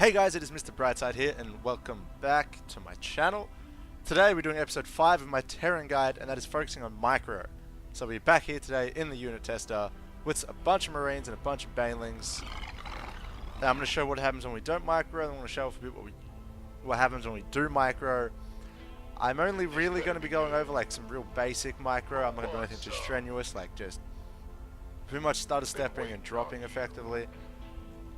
Hey guys, it is Mr. Brightside here, and welcome back to my channel. Today we're doing episode 5 of my Terran guide, and that is focusing on micro. So we're back here today in the unit tester with a bunch of Marines and a bunch of Banelings. Now I'm going to show what happens when we don't micro, and I'm going to show off a bit what happens when we do micro. I'm only really going to be going over like some real basic micro. I'm not going to do anything too strenuous, like just pretty much stutter stepping and dropping effectively.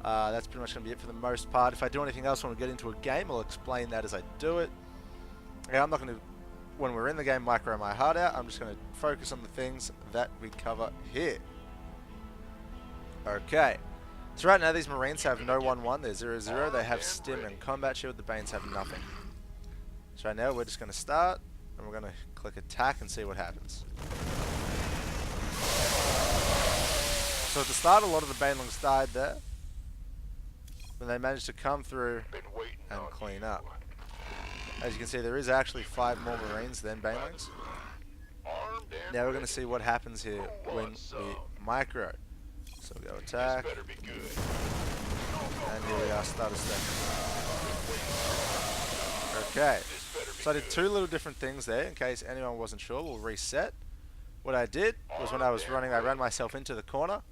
That's pretty much going to be it for the most part. If I do anything else when we get into a game, I'll explain that as I do it. Yeah, I'm not going to, when we're in the game, micro my heart out. I'm just going to focus on the things that we cover here. Okay. So right now these Marines have no 1-1, they're 0-0. They have stim and combat shield. The Banes have nothing. So right now we're just going to start, and we're going to click attack and see what happens. So at the start, a lot of the Banelings died there. But they managed to come through and clean up. As you can see, there is actually 5 more Marines than Banelings. Now we're going to see what happens here when we micro. So we go attack. And here we are, starter step. Okay. So I did 2 little different things there, in case anyone wasn't sure. We'll reset. What I did was when I was running, I ran myself into the corner.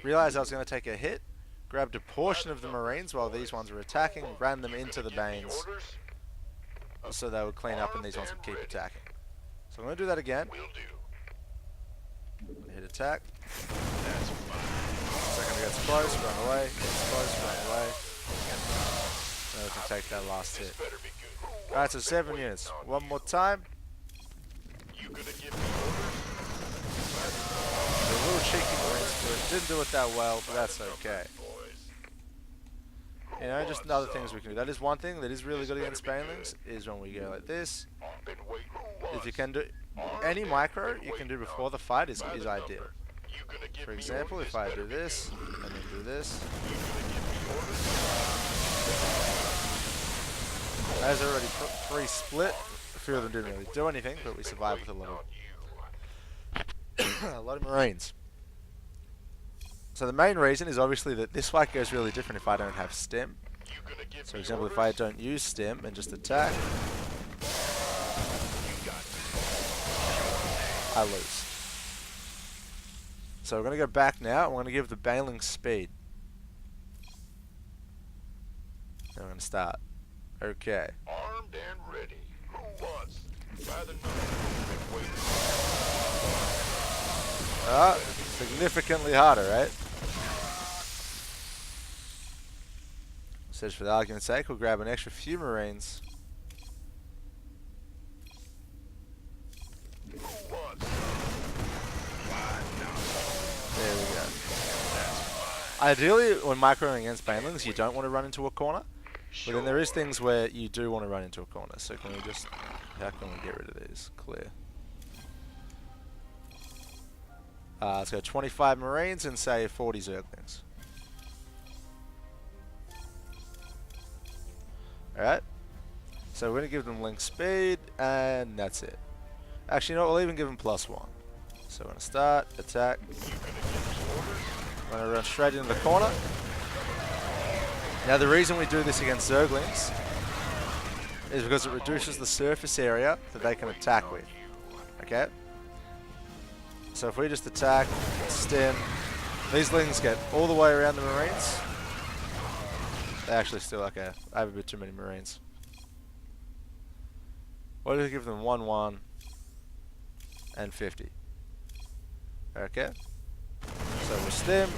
Realized I was going to take a hit. Grabbed a portion of the Marines while these ones were attacking, ran them into the Banes so they would clean up and these ones would keep attacking. So I'm going to do that again. Hit attack. Second gets close, run away, gets close, run away. Now we can take that last hit. Alright, so 7 units. One more time. A little cheeky Marines for it. Didn't do it that well, but that's okay. You know, just other things we can do. That is one thing that is really good against Banelings, is when we go like this. If you can do any micro you can do before the fight is ideal. For example, if I do this, and then do this. As already pre-split, a few of them didn't really do anything, but we survived with a lot of Marines. So the main reason is obviously that this fight goes really different if I don't have stim. So for example, if I don't use stim and just attack, I lose. So we're going to go back now, and we're going to give the Baneling speed. And we're going to start. Okay. Armed and ready. Who wants? Significantly harder, right? So just for the argument's sake, we'll grab an extra few Marines. There we go. Ideally, when microing against Banelings, you don't want to run into a corner. But then there is things where you do want to run into a corner. So can we just... how can we get rid of these? Clear. Let's go 25 Marines and say 40 Zerglings. Alright. So we're going to give them link speed, and that's it. Actually, you know what? We'll even give them +1. So we're going to start, attack. I'm going to run straight into the corner. Now the reason we do this against Zerglings is because it reduces the surface area that they can attack with. Okay? So if we just attack, stim, these Lings get all the way around the Marines. They actually still, okay, I have a bit too many Marines. What do we give them? 1-1 and 50. Okay. So we'll stim.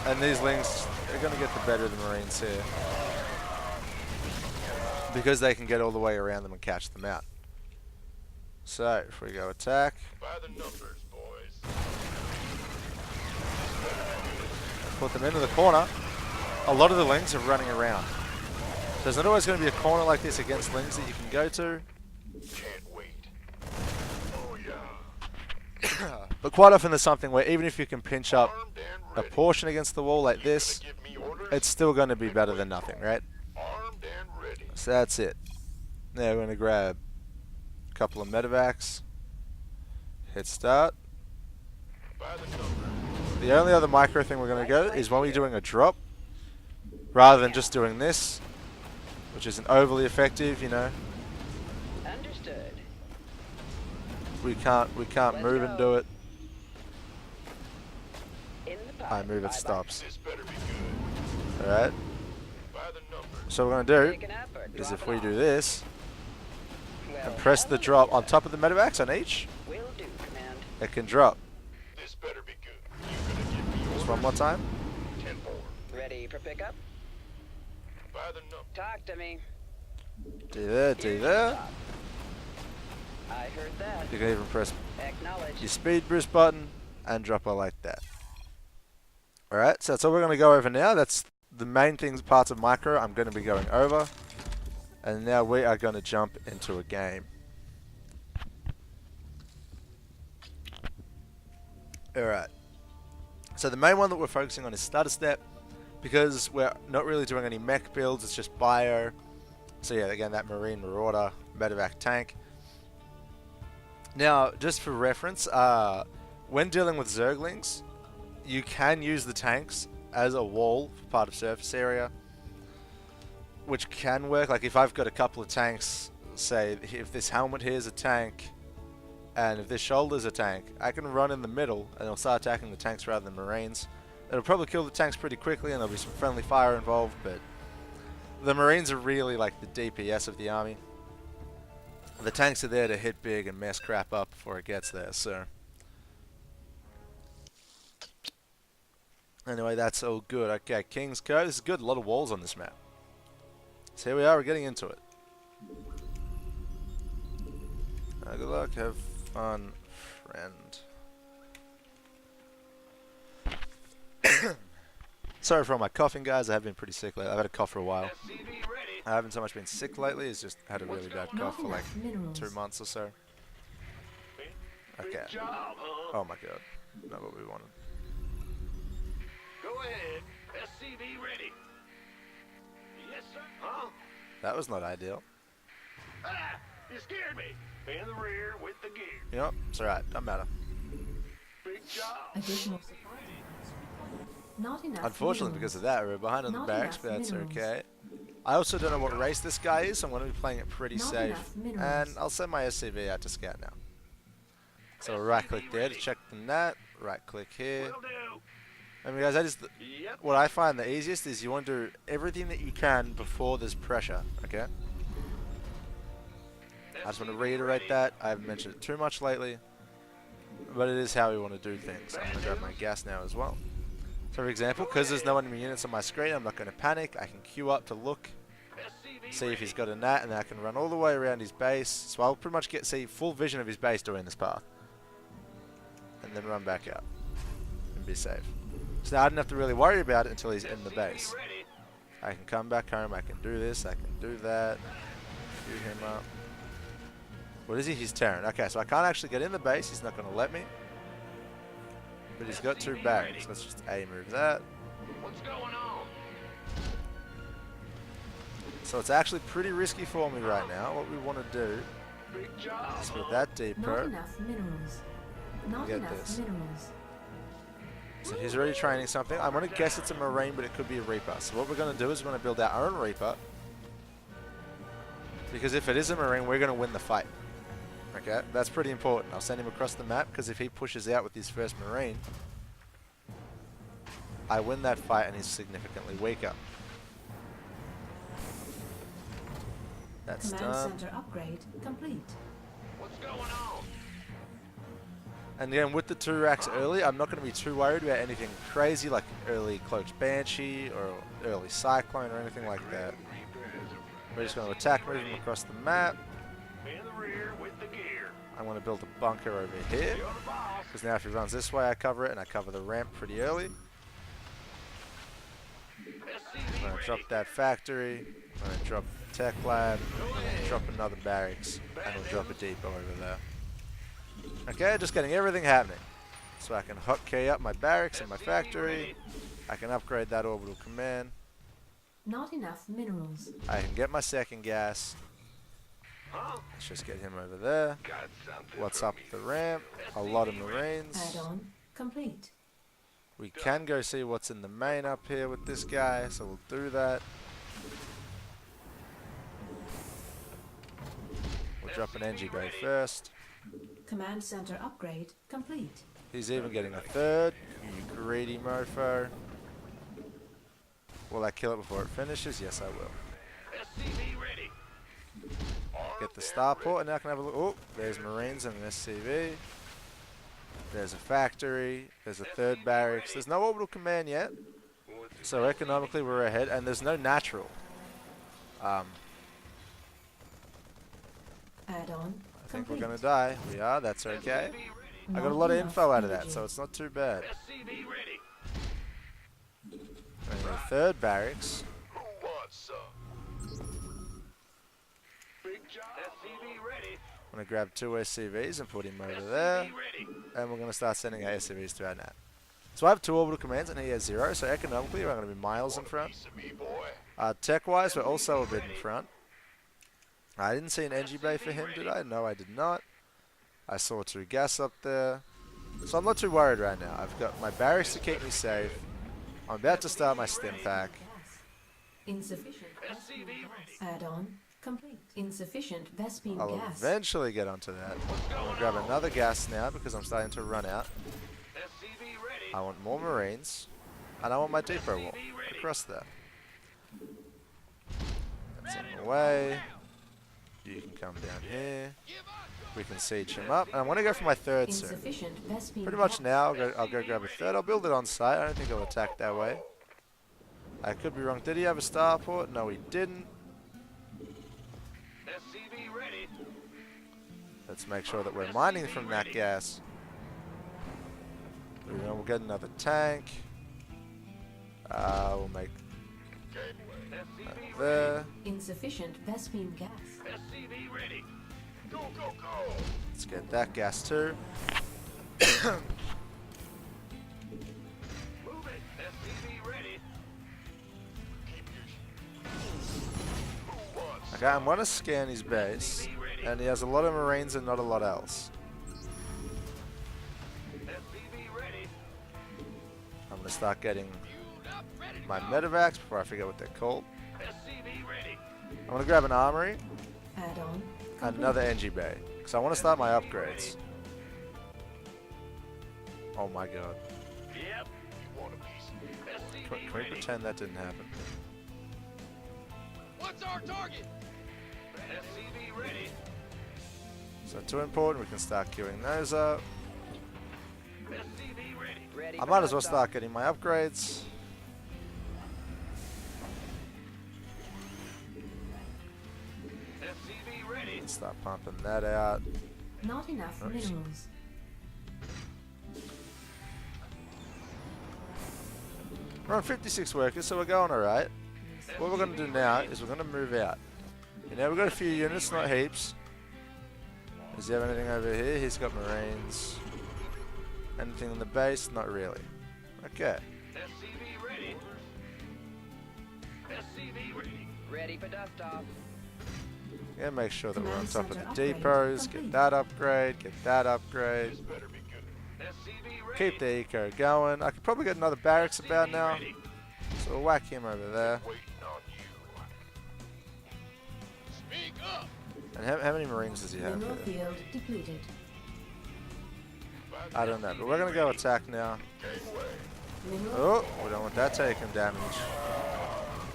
And these Lings are going to get the better of the Marines here, because they can get all the way around them and catch them out. So, if we go attack, By the numbers, boys. put them into the corner, a lot of the Lings are running around. So there's not always going to be a corner like this against Lings that you can go to. Can't wait. Oh yeah. But quite often there's something where even if you can pinch up a portion against the wall like this, it's still going to be better than nothing, right? Armed and ready. So that's it. Now we're going to grab a couple of medevacs, hit start. By the numbers. The only other micro thing we're going to go is when we're doing a drop, rather than just doing this, which isn't overly effective, you know. Understood. We can't Let's move and go. do it. In the I pipe. move, it Bye-bye. stops. This better be good. Alright. By the numbers. So what we're gonna Picking up or do is if dropping we do off? this Well, and press the drop on hallelujah. top of the medevacs on each, Will do, Command. it can drop. This better be good. You gonna give me Just orders? one more time. 10-4. Ready for pickup? By the numbers. Talk to me. Do there, do there. I heard that. You can even press Acknowledge. your speed boost button and drop her like that. Alright, so that's all we're going to go over now. That's the main things, parts of micro I'm going to be going over. And now we are going to jump into a game. Alright. So the main one that we're focusing on is starter step, because we're not really doing any mech builds, it's just bio. So yeah, again, that Marine Marauder medevac tank. Now, just for reference, when dealing with Zerglings, you can use the tanks as a wall for part of surface area, which can work. Like if I've got a couple of tanks, say if this helmet here is a tank, and if this shoulder's a tank, I can run in the middle and it'll start attacking the tanks rather than Marines. It'll probably kill the tanks pretty quickly and there'll be some friendly fire involved, but the Marines are really like the DPS of the army. The tanks are there to hit big and mess crap up before it gets there, so. Anyway, that's all good. Okay, King's Cove. This is good. A lot of walls on this map. So here we are. We're getting into it. Good luck. Have fun, friend. Sorry for all my coughing, guys. I have been pretty sick lately. I've had a cough for a while. SCV ready. I haven't so much been sick lately. It's just had a really bad cough for like 2 months or so. Okay. Good job, huh? Oh my god. Not what we wanted. Go ahead. SCV ready. Yes, sir. Huh? That was not ideal. Ah! You scared me. In the rear with the gear. You know what? It's alright. Doesn't matter. Big job. Additional supply. Not enough. Unfortunately, because of that, we're behind on the Not barracks, but enough that's minerals. okay. I also don't know what race this guy is, so I'm going to be playing it pretty Not safe. enough minerals. And I'll send my SCV out to scout now. So we'll right click there to check the net, right click here. Will do. I mean guys, that is Yep. what I find the easiest is you want to do everything that you can before there's pressure, okay? I just want to reiterate that. I haven't mentioned it too much lately, but it is how we want to do things. I'm going to grab my gas now as well. So for example, because there's no enemy units on my screen, I'm not going to panic. I can queue up to look, SCV see if ready. he's got a nat, and then I can run all the way around his base. So I'll pretty much see full vision of his base doing this path. And then run back out and be safe. So now I don't have to really worry about it until he's in the base. SCV ready. I can come back home, I can do this, I can do that. Queue him up. What is he? He's Terran. Okay, so I can't actually get in the base, he's not going to let me. But he's got 2 barracks. Let's just A move that. What's going on? So it's actually pretty risky for me right now. What we want to do Big job. is with that Not deeper. enough minerals. Not Get enough this. minerals. So he's already training something. I'm going to guess it's a Marine, but it could be a Reaper. So what we're going to do is we're going to build our own Reaper. Because if it is a Marine, we're going to win the fight. Okay, that's pretty important. I'll send him across the map, because if he pushes out with his first Marine, I win that fight and he's significantly weaker. That's Command done. center upgrade complete. What's going on? And again, with the 2 racks early, I'm not going to be too worried about anything crazy like an early Cloaked Banshee or early Cyclone or anything like that. We're just going to attack, move him across the map. In the rear with the gear. I'm going to build a bunker over here. You're the boss. Because now if he runs this way, I cover it, and I cover the ramp pretty early. I'm SCV going to ready. drop that factory. I'm going to drop the tech lab. I'm going to drop another barracks. And we'll drop a depot over there. Okay, just getting everything happening. So I can hotkey up my barracks and my factory. I can upgrade that orbital command. Not enough minerals. I can get my second gas. Huh? Let's just get him over there. Got something What's for up me. the ramp? A lot of Marines. Add-on complete. We can go see what's in the main up here with this guy, so we'll do that. We'll drop an NG bay first. Command center upgrade complete. He's even getting a third. You greedy mofo. Will I kill it before it finishes? Yes, I will. SCV ready. Get the starport, and now I can have a look. Oh, there's Marines and an SCV. There's a factory. There's a third barracks. There's no orbital command yet. So economically we're ahead, and there's no natural. Add-on I think we're complete. going to die. We are, that's okay. I got a Not lot of enough info out of that, energy. so it's not too bad. SCV ready. And the third barracks. Who wants some? Big job. SCV ready. I'm going to grab 2 SCVs and put him over there. SCV ready. And we're going to start sending our SCVs to our nat. So I have 2 orbital commands and he has 0, so economically we're going to be miles in front. Piece of me, boy. Tech-wise, we're also a bit in front. I didn't see an NG bay for him, did I? No, I did not. I saw 2 gas up there. So I'm not too worried right now. I've got my barracks to keep me safe. I'm about to start my stim pack. Gas. Insufficient Vespene SCV gas. Add-on complete. Insufficient Vespene I'll gas. eventually get onto that. I'm going to grab another gas now because I'm starting to run out. SCV ready. I want more Marines. And I want my depot wall across there. That's in the way. You can come down here. We can siege him up. And I want to go for my third soon. Insufficient Vespene Pretty much gas. now, I'll go grab a third. I'll build it on site. I don't think he'll attack that way. I could be wrong. Did he have a starport? No, he didn't. SCV ready. Let's make sure that we're mining from that gas. We'll get another tank. We'll make SCV there. Insufficient Vespene gas. SCV ready. Go, go, go. Let's get that gas too. Move it. SCV ready. Who wants Okay, I'm going to scan his base. And he has a lot of Marines and not a lot else. SCV ready. I'm going to start getting my medevacs before I forget what they're called. SCV ready. I'm going to grab an armory Add-on and complete. another NG bay. Because I want to start my upgrades. Oh my god. Yep. You want a piece? SCV Can we ready. pretend that didn't happen? What's our target? SCV ready. So too important, we can start queuing those up. SCV ready. Ready I for might as well dust start getting my upgrades. SCV ready. Start pumping that out. Not enough Oops. minerals. We're on 56 workers, so we're going alright. What we're going to do now is we're going to move out. You know, we've got a few units, not heaps. Does he have anything over here? He's got Marines. Anything in the base? Not really. Okay. SCV ready. SCV ready. Ready for dust off. Yeah, make sure that we're on Command top of center the upgrade depots. Get complete. that upgrade. Get that upgrade. This better be good. SCV ready. Keep the eco going. I could probably get another barracks about now. Ready. So we'll whack him over there. Waiting on you. Speak up. And how many Marines does he have Mineral here? field depleted. I don't know, but we're going to go attack now. Mineral Oh, we don't want that taking damage.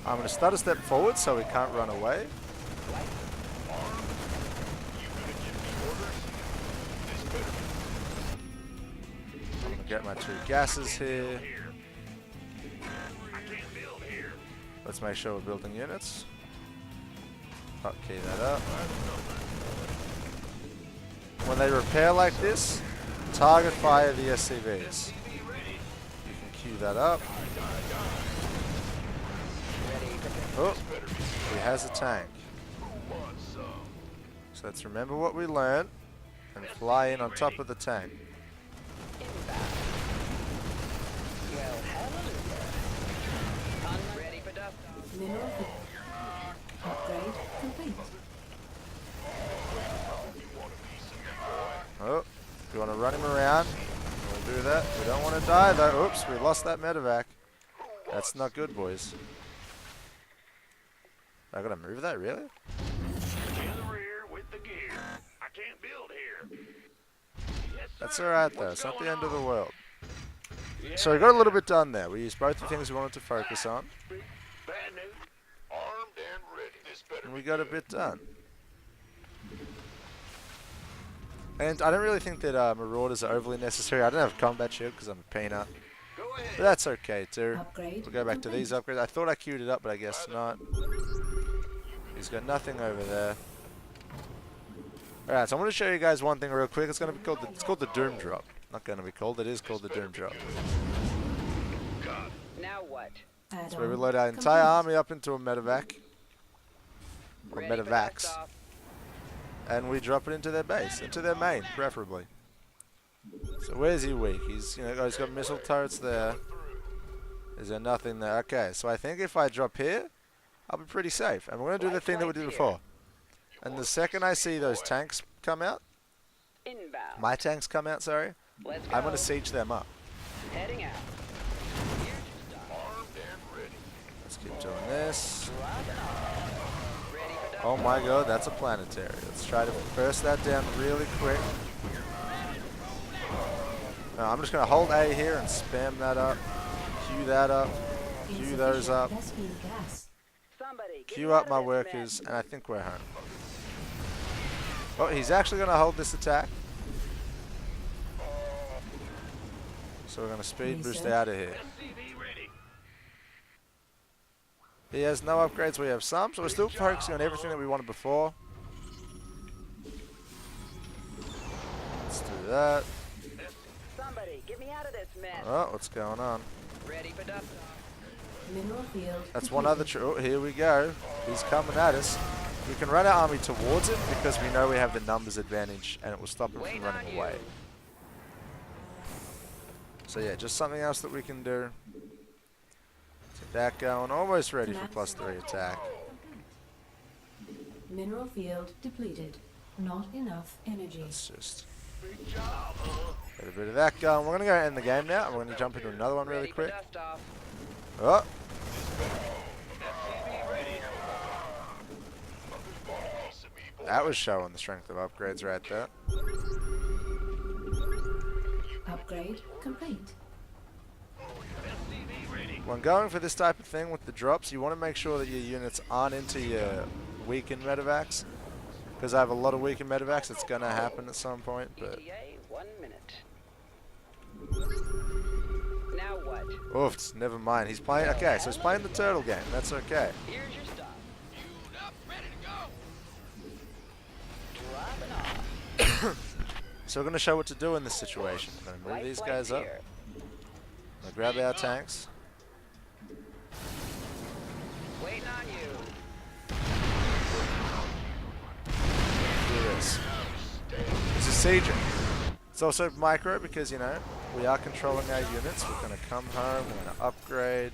I'm going to start a step forward so we can't run away. I'm going to get my 2 gases here. I can't build here. Let's make sure we're building units. Hotkey that up. When they repair like this, target fire the SCVs. You can queue that up. Ready for Oh, he has a tank. So let's remember what we learned and fly in on top of the tank. inbound. Well, hallelujah. Ready for dust off. mineral field. Upgrade complete. Oh, you want to run him around? do that. We don't want to die though. Oops, we lost that medevac. That's not good, boys. I gotta move that, really? In the rear with the gear. I can't build here. Yes, That's sir. alright though. What's It's not the going end of the on? world. Yeah, So we got a little bit done there. We used both the things we wanted to focus on, bad news. Armed and ready. This better and be we got a good. bit done. And I don't really think that Marauders are overly necessary. I don't have combat shield because I'm a peanut. Go ahead. But that's okay too. Upgrade. We'll go back to complete. these upgrades. I thought I queued it up, but I guess not. He's got nothing over there. Alright, so I want to show you guys one thing real quick. It's gonna be called it's called the Doom Drop. Not gonna be called, it is called the Doom Drop. Now what? So we Add-on load our entire complete. army up into a medevac. Or Ready for medevacs. dust off. And we drop it into their base, into their main, preferably. So where's he weak? He's he's got missile turrets there. Is there nothing there? Okay, so I think if I drop here, I'll be pretty safe. And we're gonna do the thing that we did before. And the second I see those tanks come out, Inbound. my tanks come out, sorry, Let's go. I'm gonna siege them up. Heading out. Here's your stop. Armed and ready. Let's keep doing this. Dropping off. Ready for dust Oh my off. god, that's a planetary. Let's try to burst that down really quick. I'm just going to hold A here and spam that up. Queue that up. Queue those Insufficient up. Vespene gas. Somebody get Queue me up out my of this workers, mess. and I think we're home. Oh, he's actually going to hold this attack. So we're going to speed boost Research. out of here. SCV ready. He has no upgrades, we have some, so we're still focusing on everything that we wanted before. Let's do that. Somebody get me out of this mess. Oh, what's going on? Ready for dust off. Mineral field. That's one other oh, here we go. He's coming at us. We can run our army towards it because we know we have the numbers advantage and it will stop him from Waiting running on you. away. So yeah, just something else that we can do. Get that going. Almost ready for +3 attack. Mineral field depleted. Not enough energy. Let's just get a bit of that going. We're going to go end the game now and we're going to jump into another one really Ready for quick. dust off. Oh, SCV ready. that was showing the strength of upgrades right there. Upgrade complete. SCV ready. When going for this type of thing with the drops, you want to make sure that your units aren't into your weakened medevacs. Because I have a lot of weakened medevacs, it's going to happen at some point. But ETA 1 minute. Now what? oof, never mind. He's playing. Okay, so he's playing the turtle game. That's okay. Here's your stop. Queued up, ready to go. Dropping off. So we're going to show what to do in this situation. I'm going to move White these flight guys up. here. I'm going to grab our tanks. Waiting on you. Do this. This is sieging. It's also micro because, you know, we are controlling our units. We're going to come home. We're going to upgrade.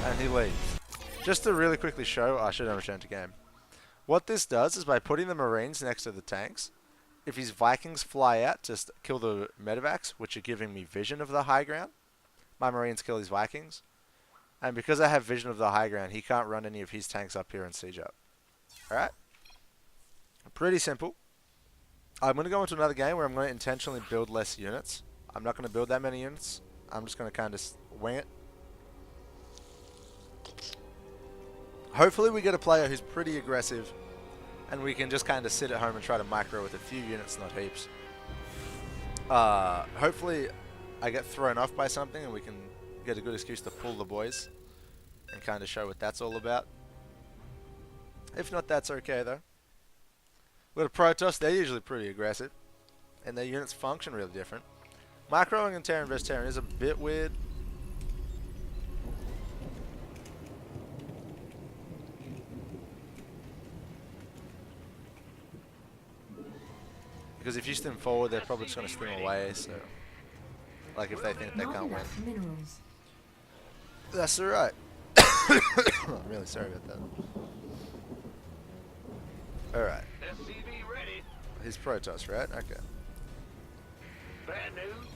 And he leaves. Just to really quickly show, I should have returned to game. What this does is by putting the Marines next to the tanks, if his Vikings fly out to kill the medevacs, which are giving me vision of the high ground, my Marines kill his Vikings. And because I have vision of the high ground, he can't run any of his tanks up here and siege up. Alright? Pretty simple. I'm going to go into another game where I'm going to intentionally build less units. I'm not going to build that many units. I'm just going to kind of wing it. Hopefully we get a player who's pretty aggressive and we can just kind of sit at home and try to micro with a few units, not heaps. Hopefully I get thrown off by something and we can get a good excuse to pull the boys and kind of show what that's all about. If not, that's okay though. With a Protoss, they're usually pretty aggressive and their units function really different. Microing in Terran vs Terran is a bit weird. Because if you stim forward, they're probably just going to stim away, so... Like if they think they Not can't win. enough minerals. That's alright. I'm really sorry about that. Alright. SCV ready. He's Protoss, right? Okay. Bad news.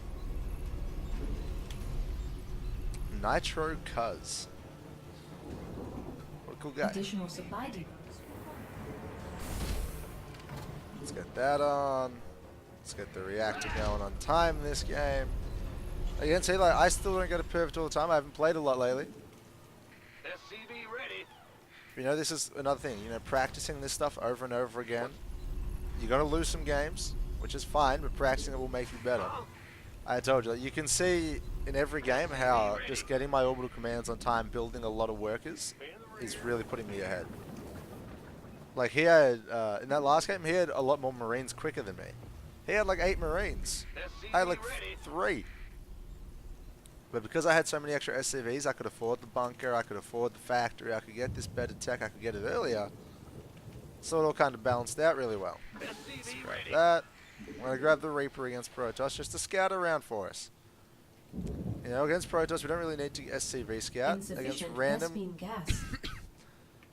Nitro Cuz. What a cool guy. Additional supply depots. Let's get that on. Let's get the reactor going on time in this game. You can see, like, I still don't get it perfect all the time. I haven't played a lot lately. SCV ready. You know, this is another thing. You know, practicing this stuff over and over again. You're going to lose some games, which is fine, but practicing it will make you better. I told you, like, you can see in every game how just getting my orbital commands on time, building a lot of workers, is really putting me ahead. Like, he had, in that last game, he had a lot more Marines quicker than me. He had like 8 Marines. I had like 3. But because I had so many extra SCVs, I could afford the bunker, I could afford the factory, I could get this better tech, I could get it earlier. So it all kind of balanced out really well. Grab that. I'm going to grab the Reaper against Protoss just to scout around for us. You know, against Protoss, we don't really need to SCV scout. Against Insufficient random, beam gas.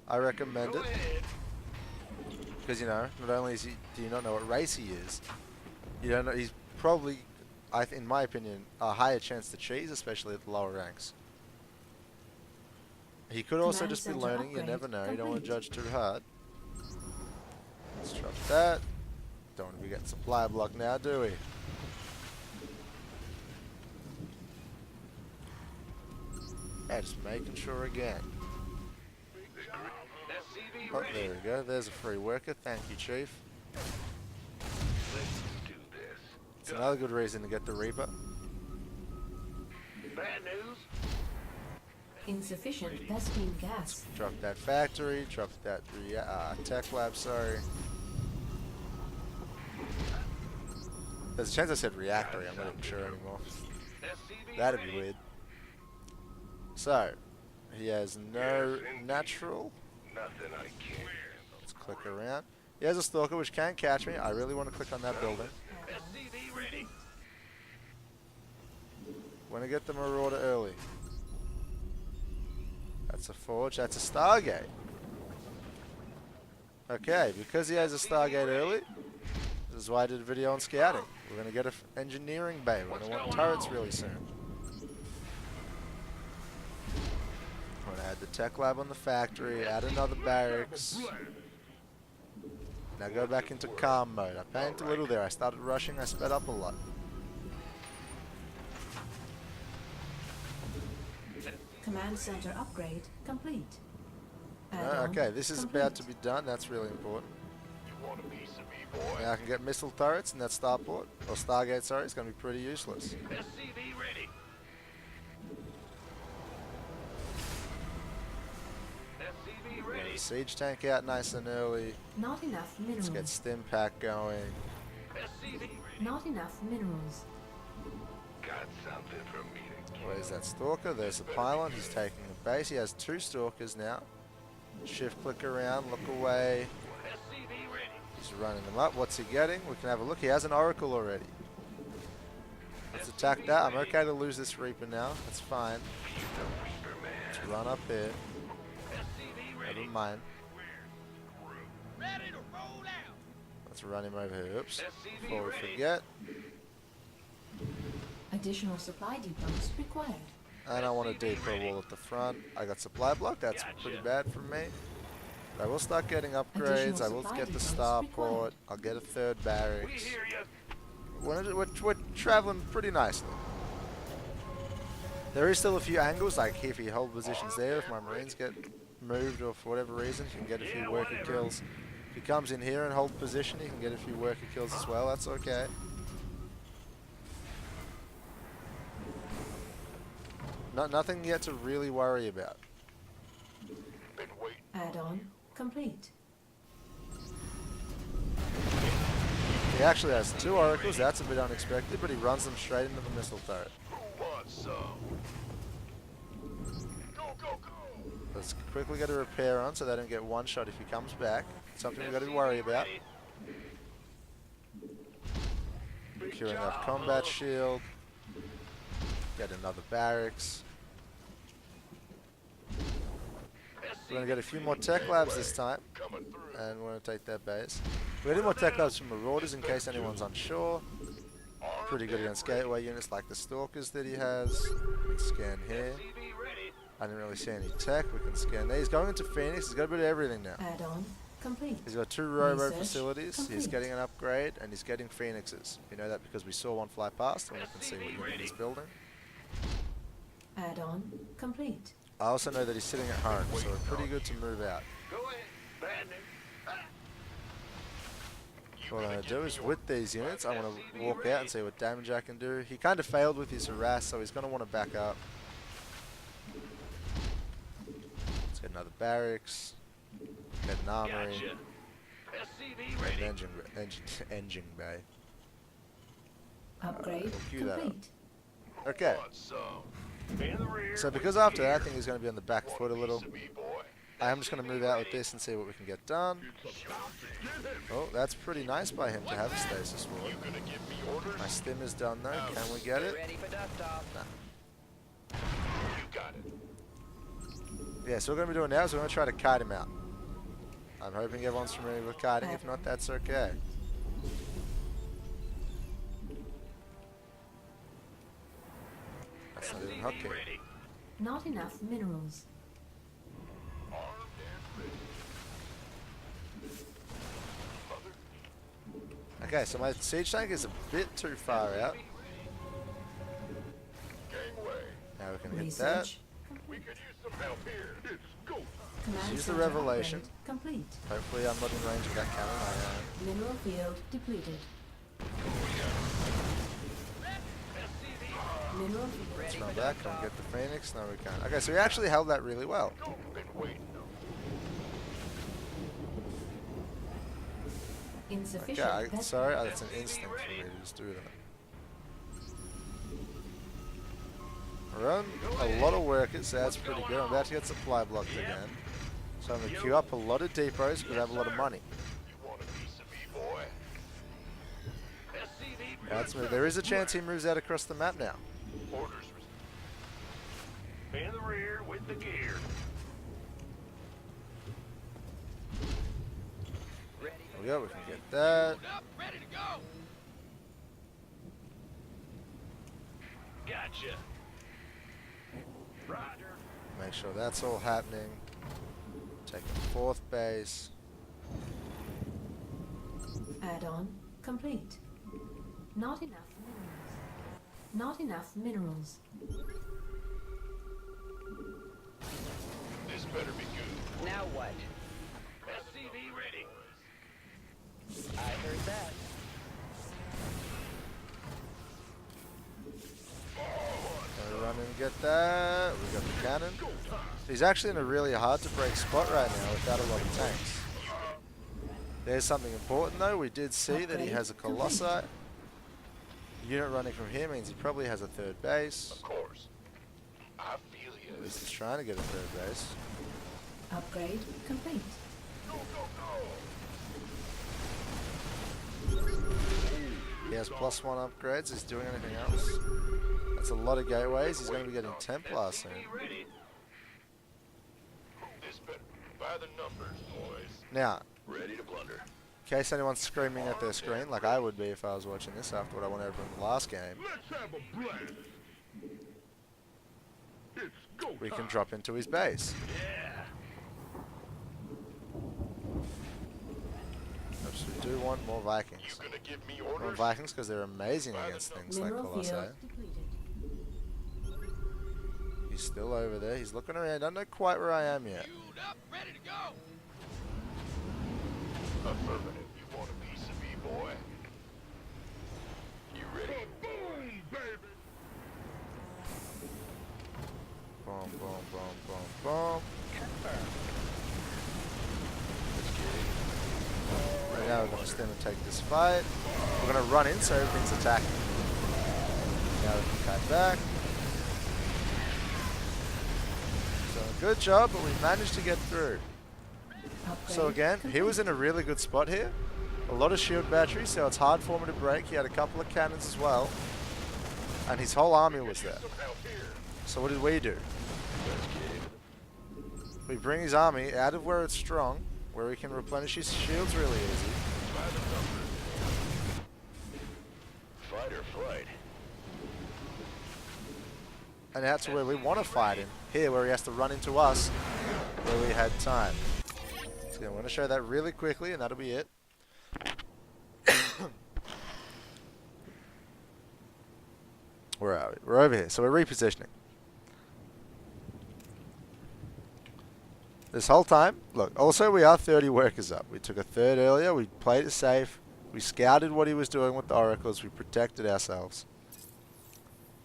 I recommend it. Because, you know, not only is he, do you not know what race he is, you don't know, he's probably, in my opinion, a higher chance to cheese, especially at the lower ranks. He could also Command just be center learning, you upgrade never know, you don't want to complete. judge too hard. Let's drop that. Don't want to be getting supply block now, do we? Yeah, just making sure again. SCV Oh, ready. there we go, there's a free worker, thank you, Chief. Let's do this. It's another good reason to get the Reaper. Bad news. Insufficient Vespene gas. Drop that factory, drop that tech lab, sorry. There's a chance I said reactor, I'm not even sure anymore. SCV That'd be ready. weird. So, he has no natural. Nothing I can't. Let's click around. He has a stalker which can catch me. I really want to click on that building. SCV ready. Want to get the Marauder early. That's a forge, that's a Stargate. Okay, because he has a Stargate early, this is why I did a video on scouting. We're going to get an engineering bay. We're going to want turrets really soon. I'm going to add the tech lab on the factory, add another barracks. Now go back into calm mode. I panicked a little there. I started rushing, I sped up a lot. Command center upgrade complete. No, Add-on okay, this is complete. about to be done. That's really important. You want a piece of me, boy? Now I can get missile turrets in that starport, or Stargate, sorry. It's going to be pretty useless. SCV ready. SCV Get ready. the siege tank out nice and early. Not enough Let's minerals. get stim pack going. SCV ready. Not enough minerals. Got something for me to kill. Where's that stalker? There's the pylon. He's taking the base. He has 2 stalkers now. Shift click around, look away. SCV ready. He's running them up. What's he getting? We can have a look. He has an oracle already. Let's attack that. I'm okay to lose this Reaper now. That's fine. Let's run up here. SCV ready. Never mind. Ready to roll out. Let's run him over here. Oops. SCV Before we ready. forget. Additional supply depots required. And I want a depot wall at the front. I got supply block. That's pretty bad for me. But I will start getting upgrades. I will supply get the depots starport. required. I'll get a 3rd We barracks. hear you. We're traveling pretty nicely. There is still a few angles, like if he hold positions there, if my Marines get moved or for whatever reason, he can get a few worker kills. If he comes in here and hold position, he can get a few worker kills as well. That's okay. Nothing yet to really worry about. Been waiting. Add-on complete. He actually has 2 oracles. That's a bit unexpected, but he runs them straight into the missile turret. Who wants some? Go, go, go. Let's quickly get a repair on so they don't get one shot if he comes back. Something we've got to worry about. Securing up combat shield. Get another barracks. We're going to get a few more tech labs this time. Coming through. And we're going to take that base. We're getting more tech labs from Marauders in case anyone's unsure. On pretty good against gateway units like the Stalkers that he has. We can scan here. SCV ready. I didn't really see any tech. We can scan there. He's going into Phoenix. He's got a bit of everything now. Add-on complete. He's got 2 robo Research facilities. He's complete. getting an upgrade, and he's getting Phoenixes. We know that because we saw one fly past, and we can see what unit he's building. Add-on complete. I also know that he's sitting at home, so we're pretty good to move out. Go ahead. Bad news. What I'm going to do is, with these units, I want to walk out and see what damage I can do. He kind of failed with his harass, so he's going to want to back up. Let's get another barracks. Get an armory. Gotcha. SCV An ready. engine bay. Upgrade we'll queue that up. complete. Okay, Want some? In the rear. so with because the after that, I gear. think he's going to be on the back foot a little. Piece of me, boy. I am just going to move out with this and see what we can get done. Oh, that's pretty nice by him to have a stasis ward. You gonna give me orders? My stim is done though. Can we get it? Ready for dust off. Nah. You got it. Yeah, so what we're going to be doing now is we're going to try to kite him out. I'm hoping everyone's familiar with kiting. If not, that's okay. That's not even SCV hotkey. ready. Not enough minerals. Armed and ready. Okay, so my siege tank is a bit too far out. Gangway. Now we can hit that. Research. We could use some help here. It's go time. Command Use the center revelation. upgrade complete. Hopefully I'm not in range of that cannon. I am. Mineral field depleted. Mineral field. Let's run back. Can we get the Phoenix? No, we can't. Okay, so we actually held that really well. Been waiting. Insufficient. Okay, vessel. sorry, that's an instinct for me to just do that. We're on a lot of workers, so that's pretty good. I'm about to get supply blocked again. So I'm going to queue up a lot of depots because I have a lot of money. You want a piece of me, boy? SCV Now, let's move. There is a chance he moves out across the map now. orders. In the rear with the gear. Ready There we go, we can get that. Ready to go. Gotcha. Roger. Make sure that's all happening. Taking 4th base. Add-on complete. Not enough minerals. Not enough minerals. This better be good. Now what? SCV ready. I heard that. Gonna run and get that. We got the cannon. He's actually in a really hard to break spot right now without a lot of tanks. There's something important though. We did see that he has a Colossi. Unit running from here means he probably has a 3rd base. Of course. I feel At you. least he's trying to get a 3rd base. Upgrade complete. Go, go, He has +1 upgrades. He's doing anything else? That's a lot of gateways. He's going to be getting Templar soon. SCV ready. This better by the numbers, boys. Now, Ready to plunder. in case anyone's screaming at their screen, like I would be if I was watching this after what I went over in the last game, Let's have a blast. It's go we can drop into his base. Yeah. Oops, we do want more Vikings. You gonna give me More orders? Vikings because they're amazing against things like Mineral Colossi. field depleted. He's still over there. He's looking around. I don't know quite where I am yet. Queued up, ready to go. Affirmative. You want a piece of me, boy? You ready? Boom, baby. Boom, boom, boom, boom, boom. Right now we're going to stand and take this fight. We're going to run in so everything's attacking. Now we can cut back. So good job, but we managed to get through. Upgrade So again, he was in a really good spot here. A lot of shield batteries, so it's hard for him to break. He had a couple of cannons as well. And his whole army was there. Some help here. So what did we do? We bring his army out of where it's strong, where he can replenish his shields really easy. By the numbers. fight or flight. And out to where we want to fight him. Here, where he has to run into us, where we had time. So I'm going to show that really quickly, and that'll be it. Where are we? We're over here. So we're repositioning. This whole time, look, also we are 30 workers up. We took a third earlier. We played it safe. We scouted what he was doing with the oracles. We protected ourselves.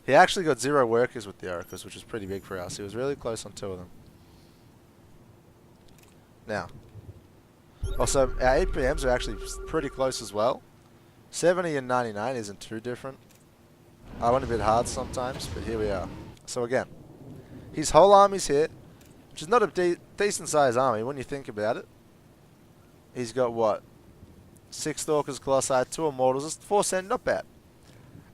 He actually got 0 workers with the oracles, which was pretty big for us. He was really close on 2 of them. Now, also our 8 PMs are actually pretty close as well. 70 and 99 isn't too different. I went a bit hard sometimes, but here we are. So again, his whole army's here, which is not a decent sized army when you think about it. He's got what? 6 Stalkers, Colossi, 2 Immortals, 4 Sentry, not bad.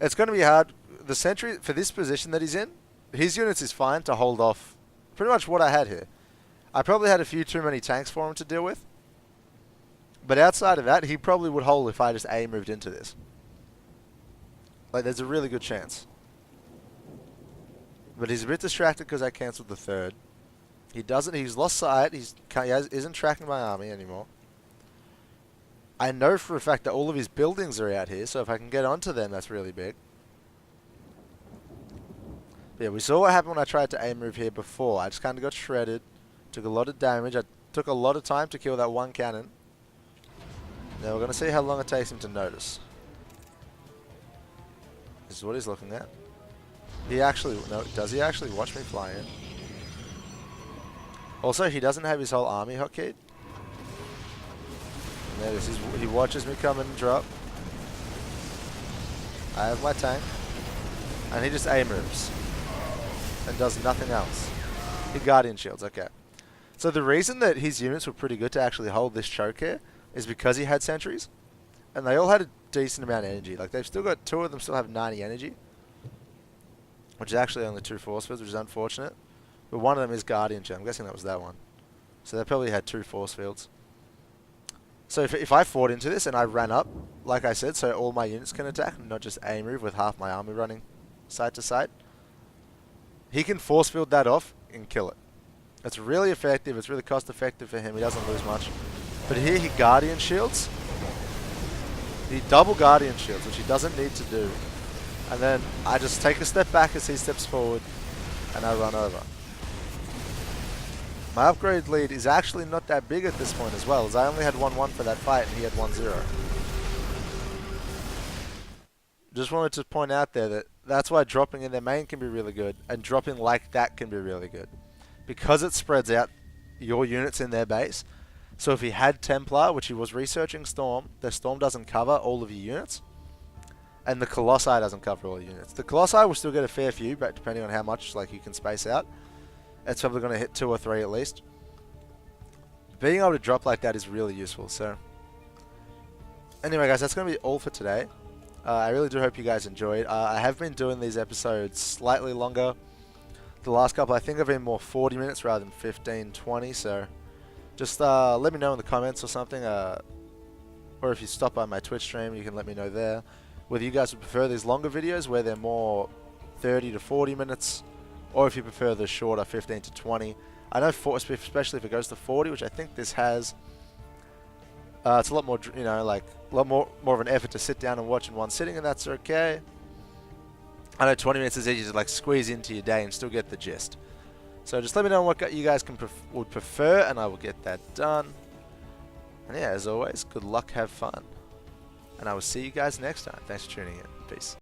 It's going to be hard. The Sentry, for this position that he's in, his units is fine to hold off pretty much what I had here. I probably had a few too many tanks for him to deal with. But outside of that, he probably would hold if I just moved into this. Like, there's a really good chance. But he's a bit distracted because I cancelled the third. He's lost sight. He isn't tracking my army anymore. I know for a fact that all of his buildings are out here, so if I can get onto them, that's really big. But yeah, we saw what happened when I tried to move here before. I just kind of got shredded. Took a lot of damage. I took a lot of time to kill that one cannon. Now we're going to see how long it takes him to notice. This is what he's looking at. He actually, no, does he actually watch me fly in? Also, he doesn't have his whole army hotkeyed. There it is. He watches me come and drop. I have my tank. And he just moves. And does nothing else. He Guardian Shields, okay. So the reason that his units were pretty good to actually hold this choke here is because he had sentries. And they all had a decent amount of energy. Like, they've still got 2 of them still have 90 energy. Which is actually only 2 force fields, which is unfortunate. But one of them is Guardian Shield. I'm guessing that was that one. So they probably had 2 force fields. So if I fought into this and I ran up, like I said, so all my units can attack, not just move with half my army running side to side, he can force field that off and kill it. It's really effective. It's really cost effective for him. He doesn't lose much. But here he Guardian Shields. He double Guardian Shields, which he doesn't need to do. And then I just take a step back as he steps forward and I run over. My upgrade lead is actually not that big at this point as well, as I only had 1-1 for that fight and he had 1-0. Just wanted to point out there that that's why dropping in their main can be really good, and dropping like that can be really good. Because it spreads out your units in their base. So if he had Templar, which he was researching Storm, the Storm doesn't cover all of your units. And the Colossi doesn't cover all your units. The Colossi will still get a fair few, but depending on how much like you can space out, it's probably going to hit 2 or 3 at least. Being able to drop like that is really useful. So anyway, guys, that's going to be all for today. I really do hope you guys enjoyed. I have been doing these episodes slightly longer. The last couple, I think, have been more 40 minutes rather than 15, 20. So just let me know in the comments or something. Or if you stop by my Twitch stream, you can let me know there. Whether you guys would prefer these longer videos where they're more 30 to 40 minutes, or if you prefer the shorter 15 to 20. I know, especially if it goes to 40, which I think this has. It's a lot more, you know, like a lot more of an effort to sit down and watch in one sitting, and that's okay. I know 20 minutes is easy to like squeeze into your day and still get the gist. So just let me know what you guys would prefer, and I will get that done. And yeah, as always, good luck, have fun, and I will see you guys next time. Thanks for tuning in. Peace.